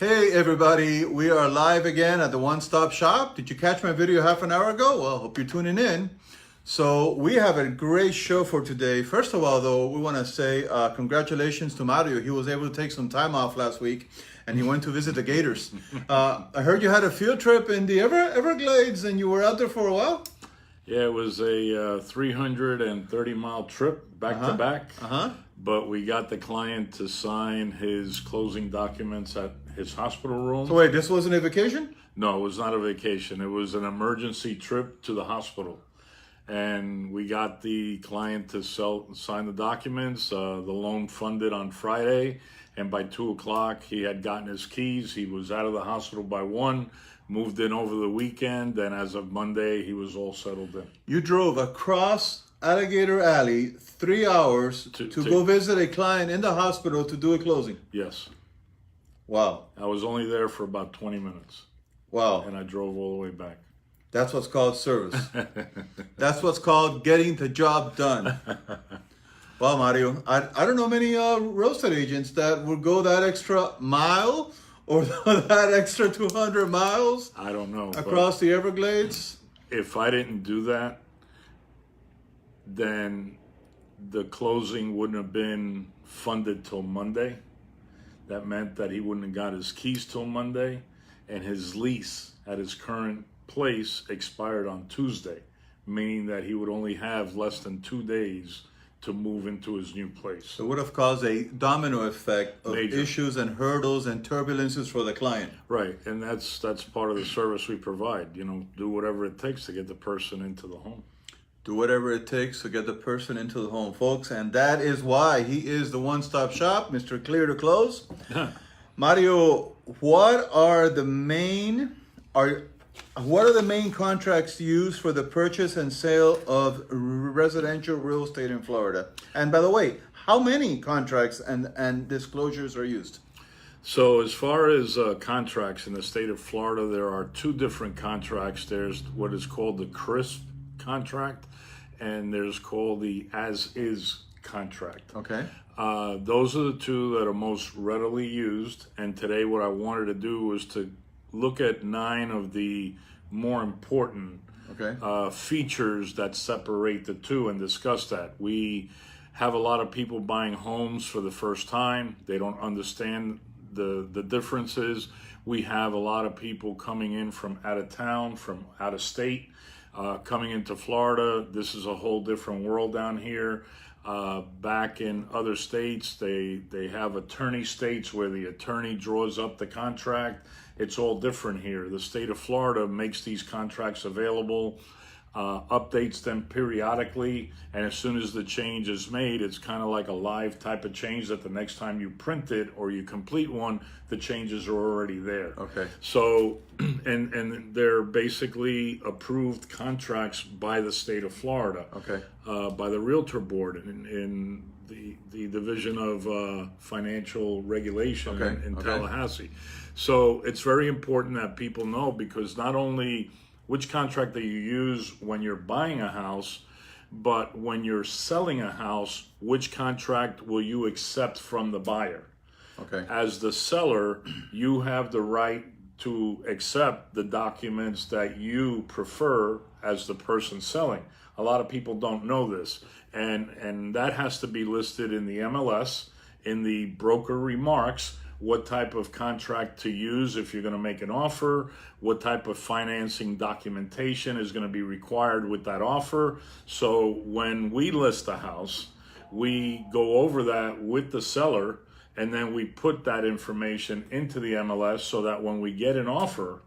Hey everybody, we are live again at the One Stop Shop. Did you catch my video half an hour ago? Well, hope you're tuning in. So we have a great show for today. First of all, though, we want to say congratulations to Mario. He was able to take some time off last week and he went to visit the Gators. I heard you had a field trip in the Everglades and you were out there for a while? Yeah, it was a 330-mile trip back to back. But we got the client to sign his closing documents at his hospital room. So wait, this wasn't a vacation? No, it was not a vacation. It was an emergency trip to the hospital. And we got the client to sign the documents. The loan funded on Friday. And by 2 o'clock, he had gotten his keys. He was out of the hospital by 1, moved in over the weekend. And as of Monday, he was all settled in. You drove across Alligator Alley 3 hours to go visit a client in the hospital to do a closing. Yes. Wow. I was only there for about 20 minutes. Wow. And I drove all the way back. That's what's called service. That's what's called getting the job done. Well, Mario, I don't know many real estate agents that would go that extra mile or that extra 200 miles. I don't know. Across the Everglades. If I didn't do that, then the closing wouldn't have been funded till Monday. That meant that he wouldn't have got his keys till Monday, and his lease at his current place expired on Tuesday, meaning that he would only have less than 2 days to move into his new place. So it would have caused a domino effect of Major issues and hurdles and turbulences for the client. Right, and that's part of the service we provide. You know, do whatever it takes to get the person into the home. Do whatever it takes to get the person into the home, folks. And that is why he is the one-stop shop, Mr. Clear to Close. Mario, what are the main contracts used for the purchase and sale of residential real estate in Florida? And by the way, how many contracts and disclosures are used? So as far as contracts in the state of Florida, there are 2 different contracts. There's what is called the CRISP contract, and there's called the as-is contract. Okay. Those are the 2 that are most readily used. And today what I wanted to do was to look at 9 of the more important features that separate the 2 and discuss that. We have a lot of people buying homes for the first time. They don't understand the differences. We have a lot of people coming in from out of town, from out of state, coming into Florida. This is a whole different world down here. Back in other states, they have attorney states where the attorney draws up the contract. It's all different here. The state of Florida makes these contracts available, updates them periodically, and as soon as the change is made, it's kind of like a live type of change that the next time you print it or you complete one, the changes are already there. Okay. So, and they're basically approved contracts by the state of Florida. Okay. By the Realtor Board in the Division of Financial Regulation in Tallahassee. So it's very important that people know, because not only which contract that you use when you're buying a house, but when you're selling a house, which contract will you accept from the buyer? Okay. As the seller, you have the right to accept the documents that you prefer as the person selling. A lot of people don't know this, and that has to be listed in the MLS, in the broker remarks, what type of contract to use if you're going to make an offer, what type of financing documentation is going to be required with that offer. So when we list a house, we go over that with the seller, and then we put that information into the MLS so that when we get an offer,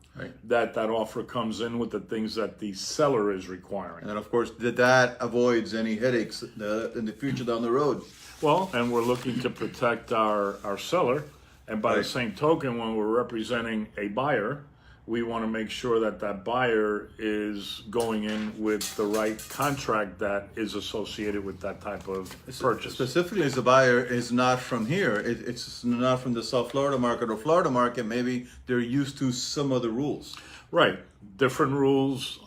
that offer comes in with the things that the seller is requiring. And then, of course, that avoids any headaches in the future down the road. Well, and we're looking to protect our seller. And by the same token, when we're representing a buyer, we want to make sure that that buyer is going in with the right contract that is associated with that type of purchase. Specifically, as the buyer is not from here, it's not from the South Florida market or Florida market, maybe they're used to some other rules. Right. Different rules,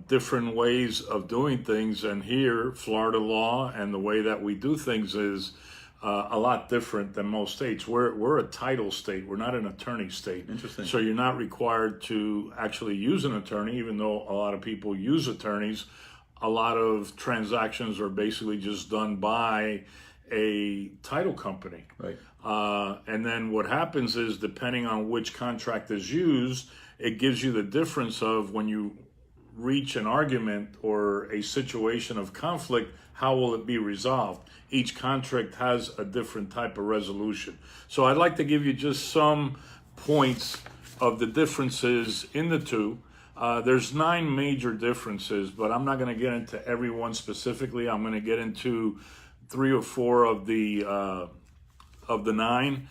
different ways of doing things. And here, Florida law and the way that we do things is a lot different than most states. We're a title state. We're not an attorney state. Interesting. So you're not required to actually use an attorney, even though a lot of people use attorneys. A lot of transactions are basically just done by a title company. Right. And then what happens is, depending on which contract is used, it gives you the difference of when you reach an argument or a situation of conflict, how will it be resolved? Each contract has a different type of resolution. So I'd like to give you just some points of the differences in the two. There's 9 major differences, but I'm not going to get into every one specifically. I'm going to get into 3 or 4 of the 9.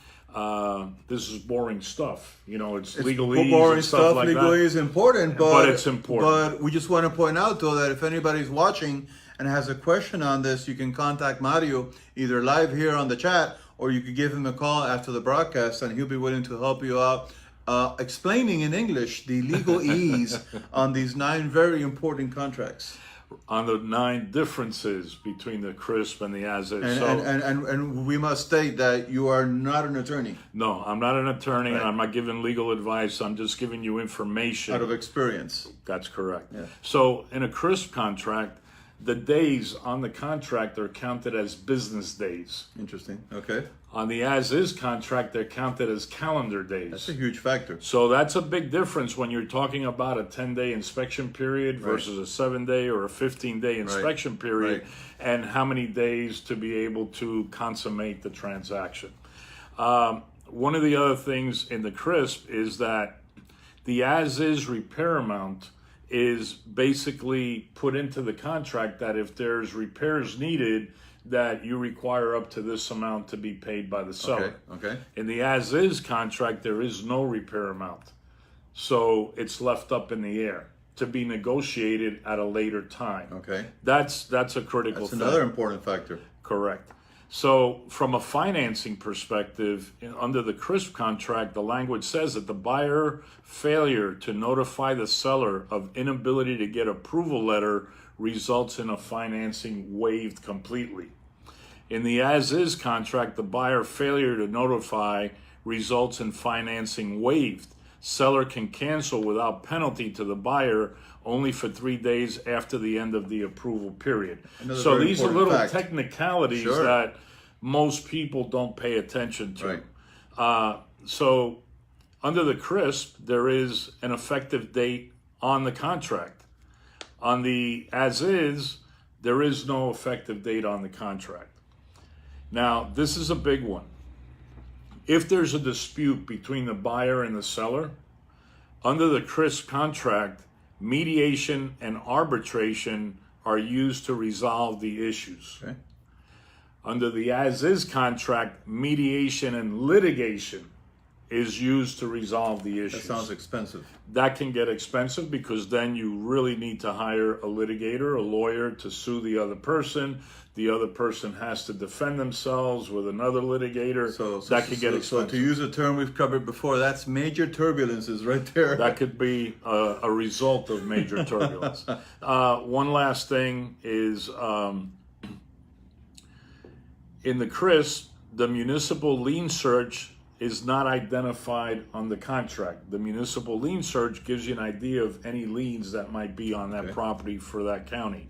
This is boring stuff. You know, it's legalese boring and stuff stuff. like Legally that. is important, but it's important. But we just want to point out, though, that if anybody's watching and has a question on this, you can contact Mario either live here on the chat, or you could give him a call after the broadcast, and he'll be willing to help you out, explaining in English the legalese on these 9 very important contracts. On the 9 differences between the CRISP and the as-is. And we must state that you are not an attorney. No, I'm not an attorney, Right. and I'm not giving legal advice. I'm just giving you information. Out of experience. That's correct. Yeah. So in a CRISP contract, the days on the contract are counted as business days. Interesting. Okay. On the as-is contract, they're counted as calendar days. That's a huge factor. So that's a big difference when you're talking about a 10-day inspection period versus a 7-day or a 15-day inspection period, and how many days to be able to consummate the transaction. One of the other things in the CRISP is that the as-is repair amount is basically put into the contract that if there's repairs needed, that you require up to this amount to be paid by the seller. Okay. In the as-is contract, there is no repair amount. So it's left up in the air to be negotiated at a later time. Okay. That's a critical That's thing. another important factor. Correct. So from a financing perspective, under the CRISP contract, the language says that the buyer failure to notify the seller of inability to get approval letter results in a financing waived completely. In the as-is contract, the buyer failure to notify results in financing waived. Seller can cancel without penalty to the buyer only for 3 days after the end of the approval period. Another So very these are important little fact. technicalities Sure. that most people don't pay attention to. Right. So under the CRISP, there is an effective date on the contract. On the as-is, there is no effective date on the contract. Now, this is a big one. If there's a dispute between the buyer and the seller, under the CRISP contract, mediation and arbitration are used to resolve the issues. Okay. Under the as-is contract, mediation and litigation is used to resolve the issues. That sounds expensive. That can get expensive because then you really need to hire a litigator, a lawyer to sue the other person. The other person has to defend themselves with another litigator. So that could get expensive. So to use a term we've covered before, that's major turbulences right there. That could be a result of major turbulence. One last thing is in the CRISP, the municipal lien search is not identified on the contract. The municipal lien search gives you an idea of any liens that might be on that property for that county.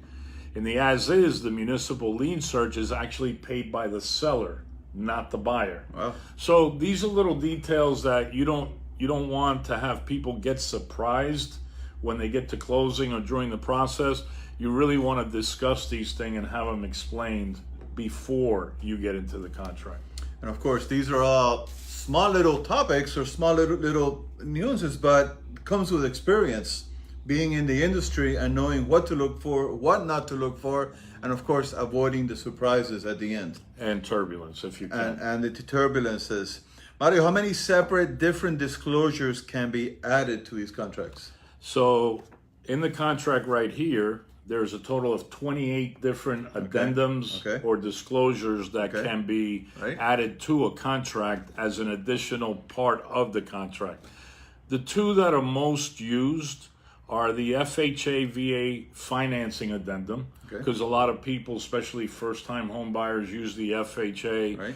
In the as-is, the municipal lien search is actually paid by the seller, not the buyer. Wow. So these are little details that you don't want to have people get surprised when they get to closing or during the process. You really want to discuss these things and have them explained before you get into the contract. And of course, these are all small little topics or small little nuances, but comes with experience, being in the industry and knowing what to look for, what not to look for, and of course, avoiding the surprises at the end. And turbulence, if you can. And the turbulences. Mario, how many separate different disclosures can be added to these contracts? So in the contract right here, there's a total of 28 different addendums or disclosures that can be added to a contract as an additional part of the contract. The two that are most used are the FHA VA financing addendum, because a lot of people, especially first-time home buyers, use the FHA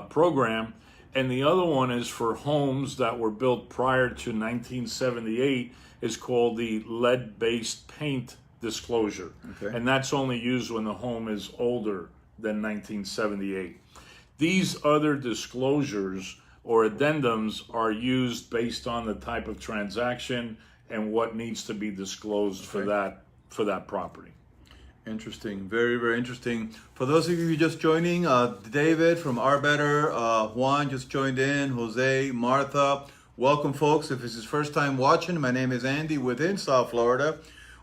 program. And the other one is for homes that were built prior to 1978, is called the lead-based paint disclosure. And that's only used when the home is older than 1978. These other disclosures or addendums are used based on the type of transaction and what needs to be disclosed for that property. Interesting, very, very interesting. For those of you just joining, David from Our Better, Juan just joined in, Jose, Martha, welcome folks. If it's his first time watching, my name is Andy within South Florida.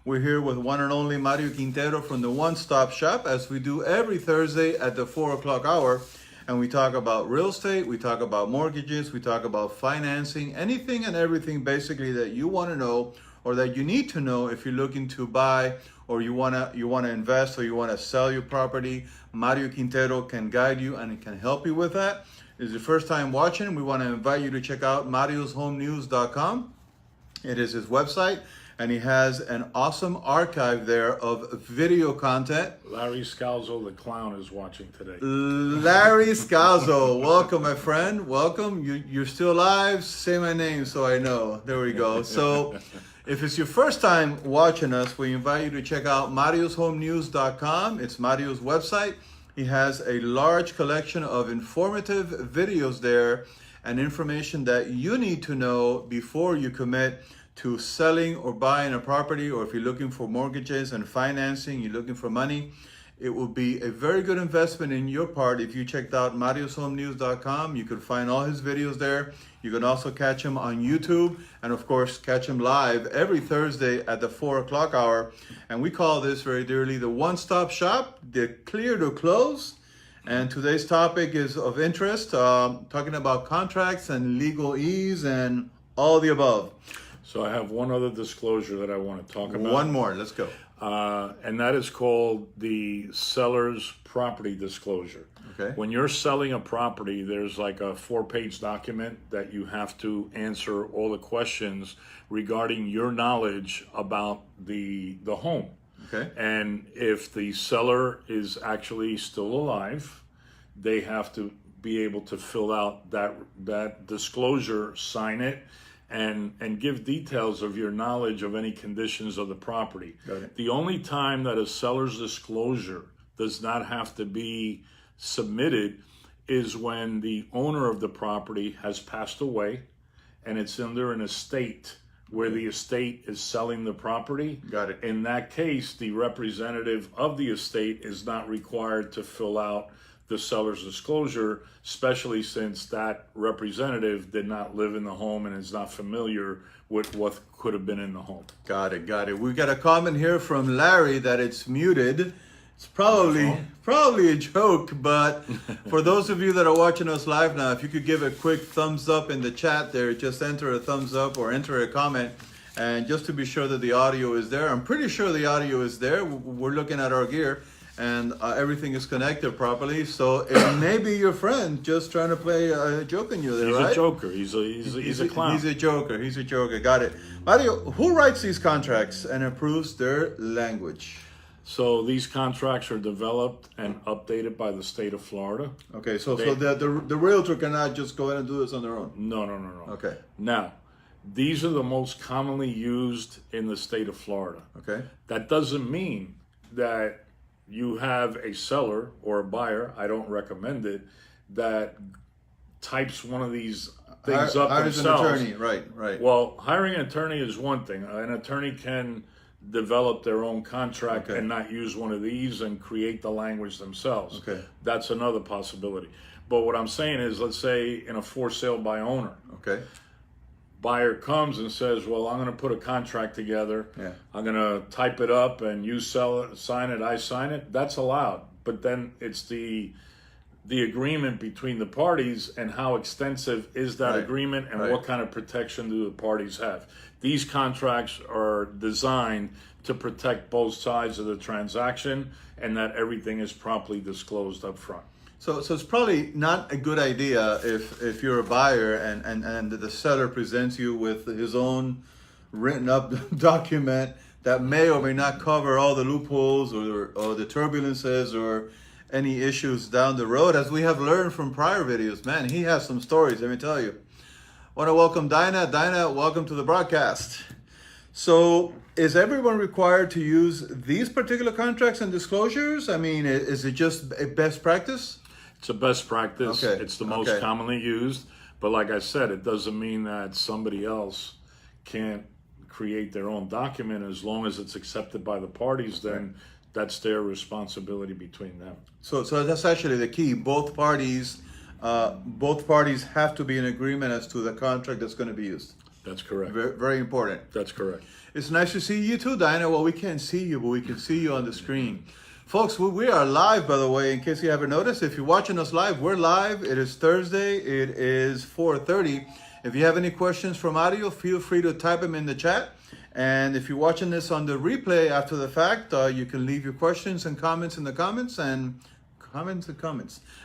We're here with one and only Mario Quintero from the One Stop Shop, as we do every Thursday at the 4 o'clock hour. And we talk about real estate, we talk about mortgages, we talk about financing, anything and everything basically that you want to know or that you need to know if you're looking to buy or you wanna invest or you wanna sell your property. Mario Quintero can guide you and can help you with that. If it's your first time watching, we want to invite you to check out marioshomenews.com. It is his website. And he has an awesome archive there of video content. Larry Scalzo, the clown, is watching today. Larry Scalzo, welcome, my friend. Welcome. You're still alive. Say my name so I know. There we go. So if it's your first time watching us, we invite you to check out marioshomenews.com. It's Mario's website. He has a large collection of informative videos there and information that you need to know before you commit to selling or buying a property, or if you're looking for mortgages and financing, you're looking for money, it will be a very good investment in your part if you checked out marioshomenews.com. You can find all his videos there. You can also catch him on YouTube, and of course catch him live every Thursday at the 4 o'clock hour. And we call this very dearly the one-stop shop, the clear to close. And today's topic is of interest, talking about contracts and legalese and all the above. So I have one other disclosure that I want to talk about. One more, let's go. And that is called the seller's property disclosure. Okay. When you're selling a property, there's like a 4-page document that you have to answer all the questions regarding your knowledge about the home. Okay. And if the seller is actually still alive, they have to be able to fill out that disclosure, sign it, and give details of your knowledge of any conditions of the property. Got it. The only time that a seller's disclosure does not have to be submitted is when the owner of the property has passed away and it's under an estate where the estate is selling the property. Got it. In that case, the representative of the estate is not required to fill out the seller's disclosure, especially since that representative did not live in the home and is not familiar with what could have been in the home. Got it, got it. We got a comment here from Larry that it's muted. It's probably a joke, but for those of you that are watching us live now, if you could give a quick thumbs up in the chat there, just enter a thumbs up or enter a comment, and just to be sure that the audio is there. I'm pretty sure the audio is there. We're looking at our gear, and everything is connected properly. So it may be your friend just trying to play a joke on you there, right? He's a joker. He's a clown. He's a joker. He's a joker. Got it. Mario, who writes these contracts and approves their language? So these contracts are developed and updated by the state of Florida. Okay, so the realtor cannot just go ahead and do this on their own? No. Okay. Now, these are the most commonly used in the state of Florida. Okay. That doesn't mean that you have a seller or a buyer, I don't recommend it, that types one of these things up hires themselves. an attorney, right. Well, hiring an attorney is one thing. An attorney can develop their own contract and not use one of these and create the language themselves. Okay. That's another possibility. But what I'm saying is, let's say in a for sale by owner, Okay. buyer comes and says, well, I'm going to put a contract together. Yeah. I'm going to type it up and you sell it, sign it, I sign it. That's allowed. But then it's the agreement between the parties and how extensive is that agreement and what kind of protection do the parties have. These contracts are designed to protect both sides of the transaction and that everything is properly disclosed up front. So it's probably not a good idea if you're a buyer and the seller presents you with his own written up document that may or may not cover all the loopholes or the turbulences or any issues down the road, as we have learned from prior videos. Man, he has some stories, let me tell you. I want to welcome Dinah. Dinah, welcome to the broadcast. So, is everyone required to use these particular contracts and disclosures? I mean, is it just a best practice? It's a best practice. Okay. It's the most commonly used. But like I said, it doesn't mean that somebody else can't create their own document. As long as it's accepted by the parties, then that's their responsibility between them. So that's actually the key. Both parties have to be in agreement as to the contract that's going to be used. That's correct. Very, very important. That's correct. It's nice to see you too, Dinah. Well, we can't see you, but we can see you on the screen. Folks, we are live, by the way, in case you haven't noticed. If you're watching us live, we're live. It is Thursday. It is 4:30. If you have any questions from audio, feel free to type them in the chat. And if you're watching this on the replay after the fact, you can leave your questions and comments in the comments.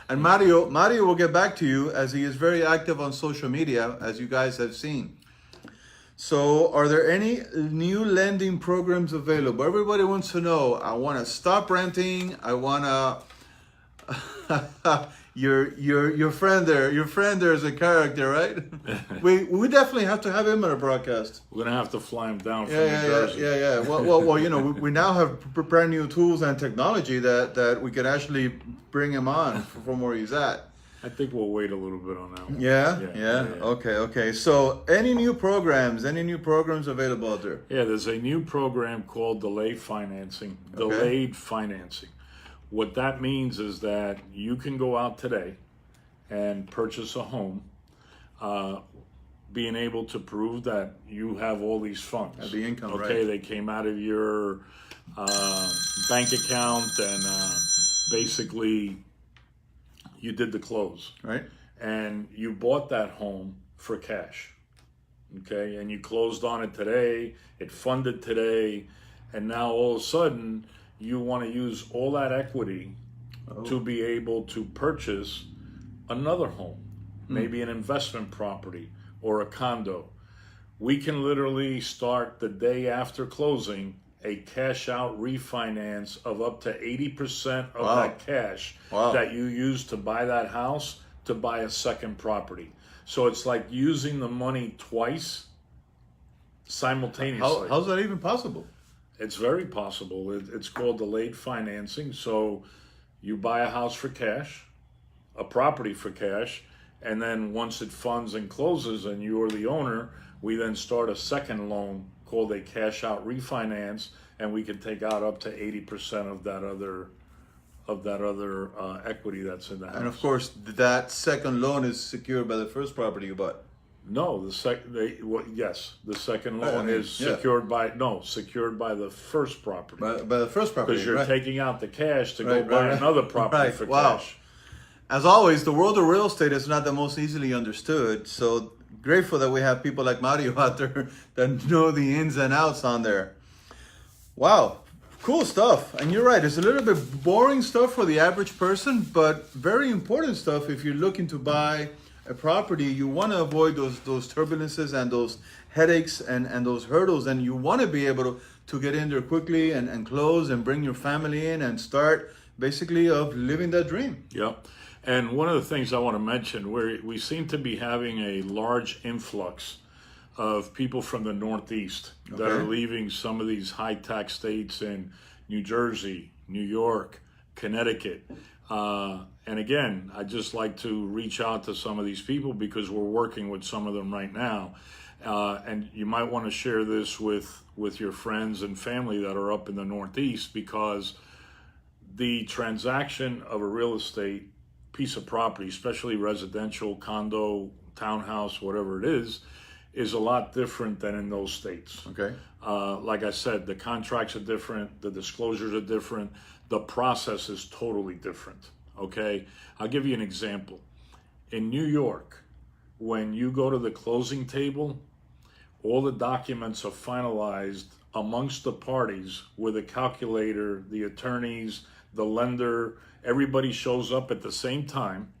And Mario will get back to you, as he is very active on social media, as you guys have seen. So, are there any new lending programs available? Everybody wants to know. I want to stop renting. I want to. Your friend there. Your friend there is a character, right? we definitely have to have him on a broadcast. We're gonna have to fly him down from New Jersey. Yeah. Well, you know, we now have brand new tools and technology that we can actually bring him on from where he's at. I think we'll wait a little bit on that one. Yeah. Okay. So, any new programs available out there? Yeah, there's a new program called Delayed Financing. Delayed Financing. What that means is that you can go out today and purchase a home, being able to prove that you have all these funds. The income, right? Okay, they came out of your bank account, and basically you did the close. Right. And you bought that home for cash. Okay, and you closed on it today, it funded today, and now all of a sudden you want to use all that equity to be able to purchase another home, maybe an investment property or a condo. We can literally start the day after closing a cash out refinance of up to 80% of that cash that you used to buy that house to buy a second property. So it's like using the money twice simultaneously. How's that even possible? It's very possible. It's called delayed financing. So you buy a house for cash, a property for cash, and then once it funds and closes and you're the owner, we then start a second loan called a cash out refinance, and we can take out up to 80% of that other equity that's in the house. And of course, that second loan is secured by the first property you bought. No, the second loan is secured by the first property. By the first property, because you're taking out the cash to go buy another property for cash. As always, the world of real estate is not the most easily understood. So grateful that we have people like Mario out there that know the ins and outs on there. Wow, cool stuff. And you're right, it's a little bit boring stuff for the average person, but very important stuff if you're looking to buy a property. You want to avoid those turbulences and those headaches and those hurdles, and you want to be able to get in there quickly and close and bring your family in and start basically of living that dream. Yep. And one of the things I want to mention, we seem to be having a large influx of people from the Northeast that are leaving some of these high tax states in New Jersey, New York, Connecticut. And again, I'd just like to reach out to some of these people because we're working with some of them right now. And you might want to share this with your friends and family that are up in the Northeast, because the transaction of a real estate piece of property, especially residential, condo, townhouse, whatever it is a lot different than in those states. Okay. Like I said, the contracts are different, the disclosures are different, the process is totally different. Okay, I'll give you an example. In New York, when you go to the closing table, all the documents are finalized amongst the parties with a calculator, the attorneys, the lender, everybody shows up at the same time.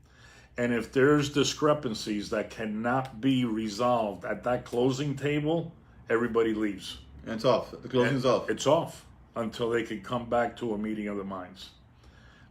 And if there's discrepancies that cannot be resolved at that closing table, everybody leaves. And it's off. The closing's off. It's off until they can come back to a meeting of the minds.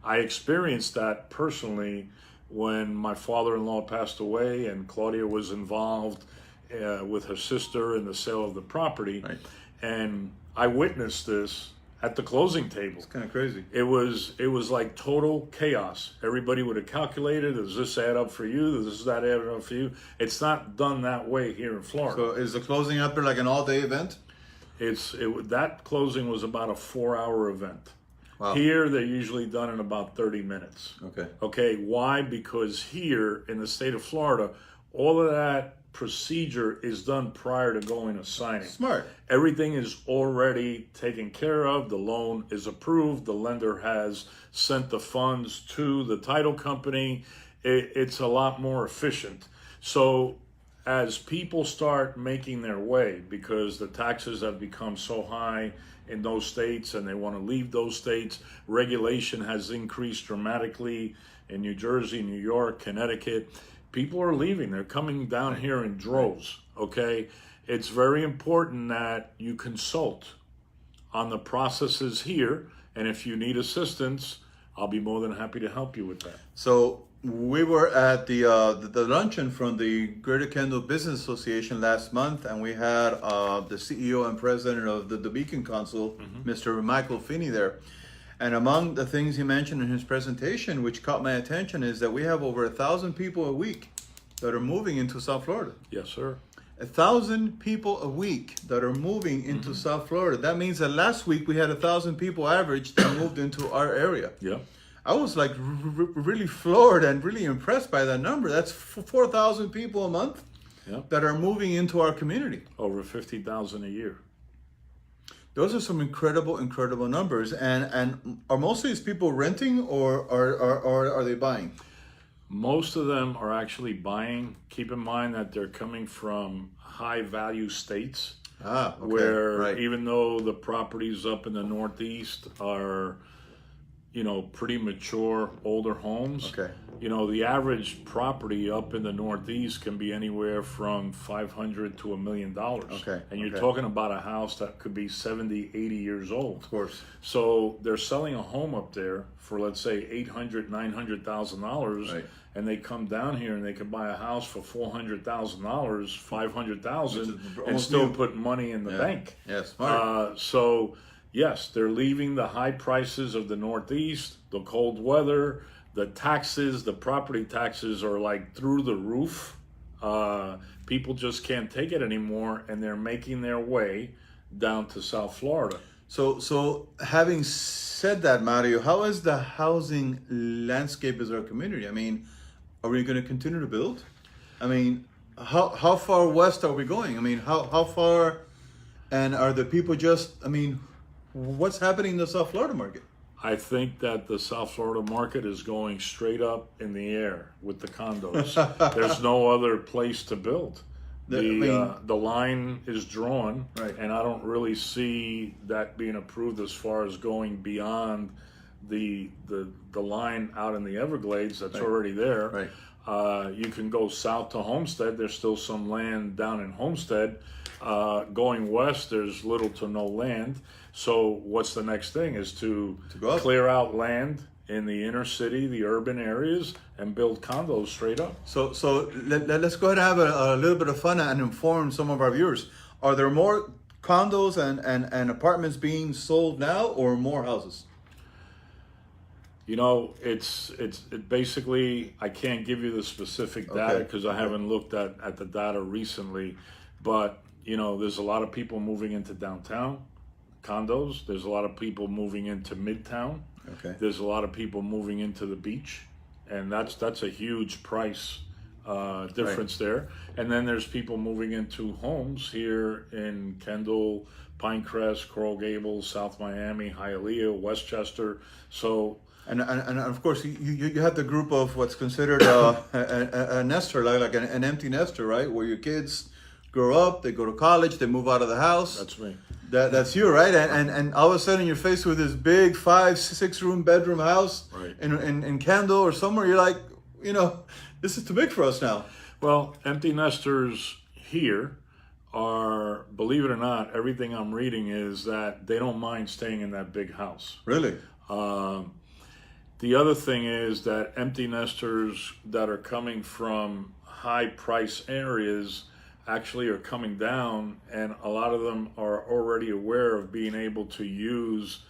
I experienced that personally when my father-in-law passed away and Claudia was involved with her sister in the sale of the property. Right. And I witnessed this at the closing table. It's kind of crazy. It was like total chaos. Everybody would have calculated, does this add up for you? Does that add up for you? It's not done that way here in Florida. So is the closing up there like an all-day event? That closing was about a 4-hour event. Wow. Here, they're usually done in about 30 minutes. Okay, why? Because here in the state of Florida, all of that procedure is done prior to going to signing. Smart. Everything is already taken care of. The loan is approved. The lender has sent the funds to the title company. It's a lot more efficient. So as people start making their way, because the taxes have become so high in those states and they want to leave those states, regulation has increased dramatically in New Jersey, New York, Connecticut. People are leaving. They're coming down here in droves, okay? It's very important that you consult on the processes here, and if you need assistance, I'll be more than happy to help you with that. So we were at the luncheon from the Greater Kendall Business Association last month, and we had the CEO and president of the Beacon Council, Mr. Michael Finney there. And among the things he mentioned in his presentation, which caught my attention, is that we have over 1,000 people a week that are moving into South Florida. Yes, sir. 1,000 people a week that are moving into South Florida. That means that last week we had 1,000 people average that moved into our area. Yeah. I was like really floored and really impressed by that number. That's 4,000 people a month that are moving into our community. Over 50,000 a year. Those are some incredible numbers. And are most of these people renting or are they buying? Most of them are actually buying. Keep in mind that they're coming from high value states where even though the properties up in the Northeast are, pretty mature, older homes. Okay. The average property up in the Northeast can be anywhere from $500,000 to $1 million. Okay. And you're talking about a house that could be 70, 80 years old. Of course. So they're selling a home up there for, let's say, $800,000, $900,000. Right. And they come down here and they can buy a house for $400,000, $500,000, and still put money in the bank. Yes, smart. So yes, they're leaving the high prices of the Northeast, the cold weather, the taxes, the property taxes are like through the roof. People just can't take it anymore, and they're making their way down to South Florida. So having said that, Mario, how is the housing landscape as our community? I mean, are we going to continue to build? I mean, how far west are we going? I mean, how far, and are the people what's happening in the South Florida market? I think that the South Florida market is going straight up in the air with the condos. There's no other place to build. The line is drawn, and I don't really see that being approved as far as going beyond the line out in the Everglades that's already there. Right. You can go south to Homestead. There's still some land down in Homestead. Going west, there's little to no land. So what's the next thing is to clear out land in the inner city, the urban areas, and build condos straight up. So let's go ahead and have a little bit of fun and inform some of our viewers. Are there more condos and apartments being sold now, or more houses? It basically, I can't give you the specific data because I haven't looked at the data recently, but there's a lot of people moving into downtown condos. There's a lot of people moving into Midtown. Okay. There's a lot of people moving into the beach, and that's a huge price difference there. And then there's people moving into homes here in Kendall, Pinecrest, Coral Gables, South Miami, Hialeah, Westchester. So. And of course, you have the group of what's considered a nester, like an empty nester, right? Where your kids grow up, they go to college, they move out of the house. That's me. That's you, right? And all of a sudden you're faced with this big 5-6 room bedroom house in Kendall or somewhere. You're like, this is too big for us now. Well, empty nesters here are, believe it or not, everything I'm reading is that they don't mind staying in that big house. Really? The other thing is that empty nesters that are coming from high price areas actually are coming down, and a lot of them are already aware of being able to use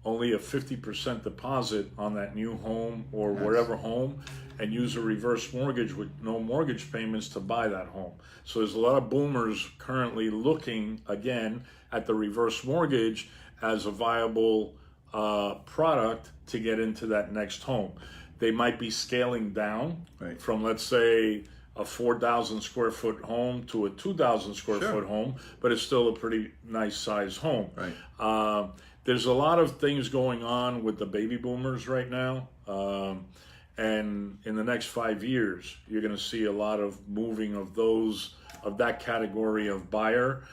only a 50% deposit on that new home or whatever home, and use a reverse mortgage with no mortgage payments to buy that home. So there's a lot of boomers currently looking again at the reverse mortgage as a viable product to get into that next home. They might be scaling down from, let's say, a 4,000 square foot home to a 2,000 square foot home, but it's still a pretty nice size home. There's a lot of things going on with the baby boomers right now. And in the next 5 years, you're going to see a lot of moving of that category of buyer,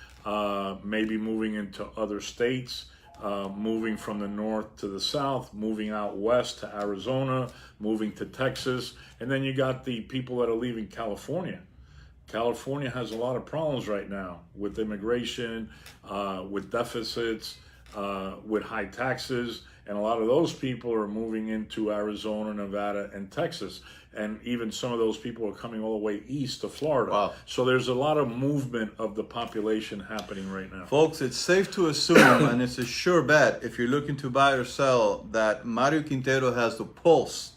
maybe moving into other states, moving from the north to the south, moving out west to Arizona, moving to Texas. And then you got the people that are leaving California. California has a lot of problems right now with immigration, with deficits, with high taxes. And a lot of those people are moving into Arizona, Nevada, and Texas. And even some of those people are coming all the way east to Florida. Wow. So there's a lot of movement of the population happening right now. Folks, it's safe to assume, and it's a sure bet, if you're looking to buy or sell, that Mario Quintero has the pulse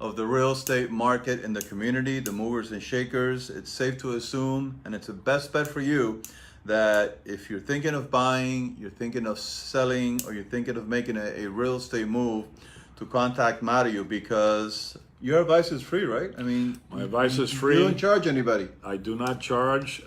of the real estate market in the community, the movers and shakers. It's safe to assume, and it's a best bet for you, that if you're thinking of buying, you're thinking of selling, or you're thinking of making a real estate move, to contact Mario, because your advice is free, right? I mean, my advice is free. You don't charge anybody. I do not charge,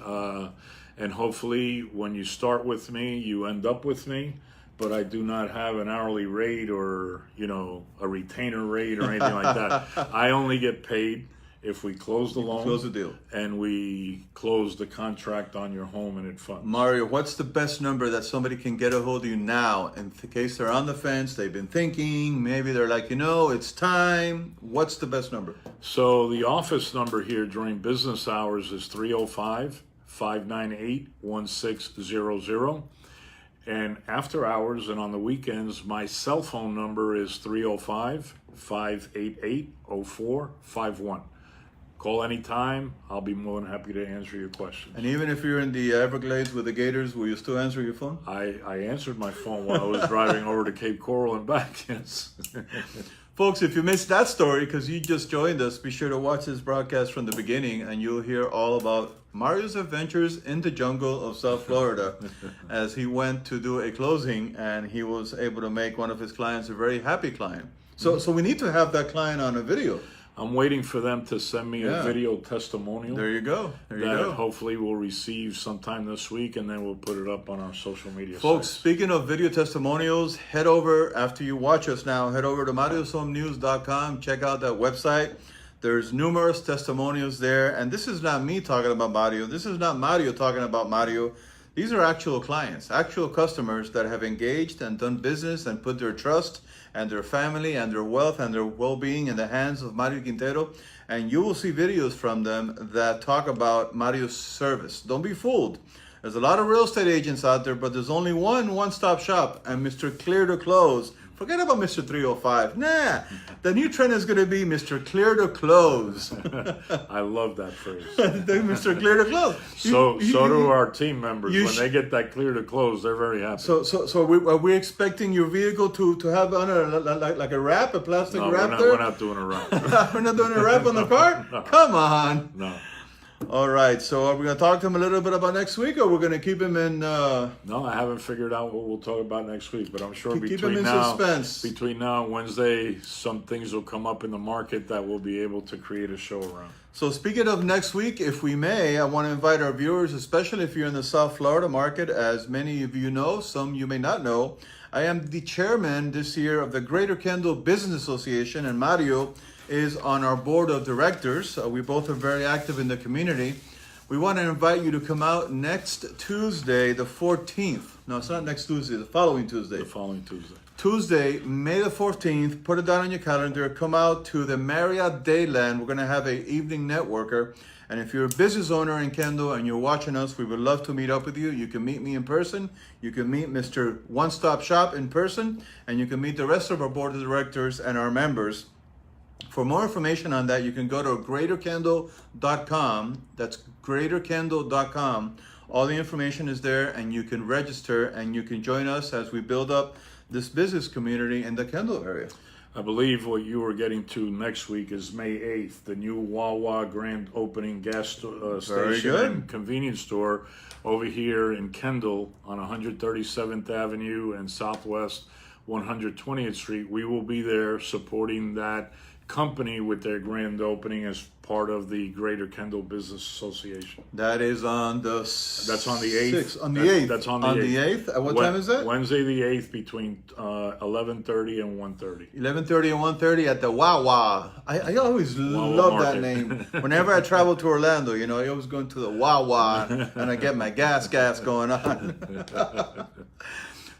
and hopefully when you start with me, you end up with me. But I do not have an hourly rate or, a retainer rate or anything like that. I only get paid if we close the loan, close the deal, and we close the contract on your home and it funds. Mario, what's the best number that somebody can get a hold of you now in case they're on the fence, they've been thinking, maybe they're like, it's time. What's the best number? So the office number here during business hours is 305-598-1600. And after hours and on the weekends, my cell phone number is 305-588-0451. Call anytime. I'll be more than happy to answer your questions. And even if you're in the Everglades with the Gators, will you still answer your phone? I answered my phone while I was driving over to Cape Coral and back, yes. Folks, if you missed that story because you just joined us, be sure to watch this broadcast from the beginning, and you'll hear all about Mario's adventures in the jungle of South Florida as he went to do a closing, and he was able to make one of his clients a very happy client. So we need to have that client on a video. I'm waiting for them to send me a video testimonial. There you go. That hopefully we'll receive sometime this week, and then we'll put it up on our social media Folks, sites. Speaking of video testimonials, head over, after you watch us now, head over to marioshomenews.com. Check out that website. There's numerous testimonials there. And this is not me talking about Mario. This is not Mario talking about Mario. These are actual clients, actual customers that have engaged and done business and put their trust and their family and their wealth and their well-being in the hands of Mario Quintero. And you will see videos from them that talk about Mario's service. Don't be fooled. There's a lot of real estate agents out there, but there's only one-stop shop, and Mr. Clear to Close. Forget about Mr. 305. Nah, the new trend is going to be Mr. Clear to Close. I love that phrase. Mr. Clear to Close. So do our team members. When they get that clear to close, they're very happy. So are we expecting your vehicle to have on like a wrap, a plastic wrap there? We're not doing a wrap. We're not doing a wrap on the car? No. Come on. No. All right, so are we going to talk to him a little bit about next week, or we're going to keep him in... No, I haven't figured out what we'll talk about next week, but I'm sure keep him in suspense. Between now and Wednesday, some things will come up in the market that we'll be able to create a show around. So speaking of next week, if we may, I want to invite our viewers, especially if you're in the South Florida market, as many of you know, some you may not know, I am the chairman this year of the Greater Kendall Business Association, and Mario is on our board of directors. We both are very active in the community. We want to invite you to come out next Tuesday, the 14th. No, it's not next Tuesday, the following Tuesday. The following Tuesday. Tuesday, May the 14th, put it down on your calendar. Come out to the Marriott Dayland. We're going to have an evening networker. And if you're a business owner in Kendall and you're watching us, we would love to meet up with you. You can meet me in person. You can meet Mr. One Stop Shop in person. And you can meet the rest of our board of directors and our members. For more information on that, you can go to greaterkendall.com. That's greaterkendall.com. All the information is there, and you can register and you can join us as we build up this business community in the Kendall area. I believe what you were getting to next week is May 8th, the new Wawa grand opening gas station and convenience store over here in Kendall on 137th Avenue and Southwest 120th Street. We will be there supporting that company with their grand opening as part of the Greater Kendall Business Association. That is on the That's on the 8th. On the 8th. That's on the 8th. At what time is that? Wednesday the 8th between 11:30 and 1:30. 11:30 and 1:30 at the Wawa. I always Wawa love Market. that name. Whenever I travel to Orlando, you know, I always go to the Wawa and I get my gas going on.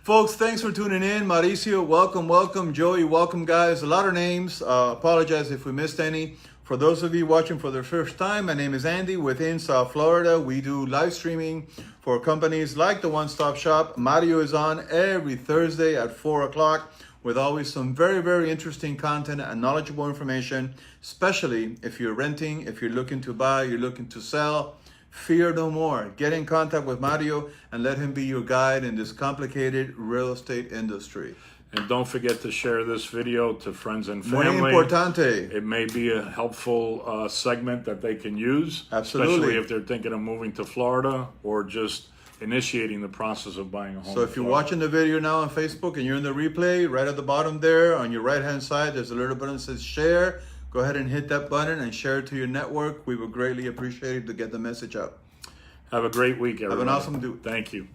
Folks, thanks for tuning in. Mauricio, welcome. Joey, welcome, guys. A lot of names. Apologize if we missed any. For those of you watching for the first time, my name is Andy within South Florida. We do live streaming for companies like the One Stop Shop. Mario is on every Thursday at 4 o'clock with always some very, very interesting content and knowledgeable information, especially if you're renting, if you're looking to buy, you're looking to sell. Fear no more. Get in contact with Mario and let him be your guide in this complicated real estate industry. And don't forget to share this video to friends and family. Muy importante. It may be a helpful segment that they can use. Absolutely. Especially if they're thinking of moving to Florida or just initiating the process of buying a home. So if you're watching the video now on Facebook and you're in the replay, right at the bottom there on your right-hand side, there's a little button that says share. Go ahead and hit that button and share it to your network. We would greatly appreciate it to get the message out. Have a great week, everyone. Have an awesome day. Thank you.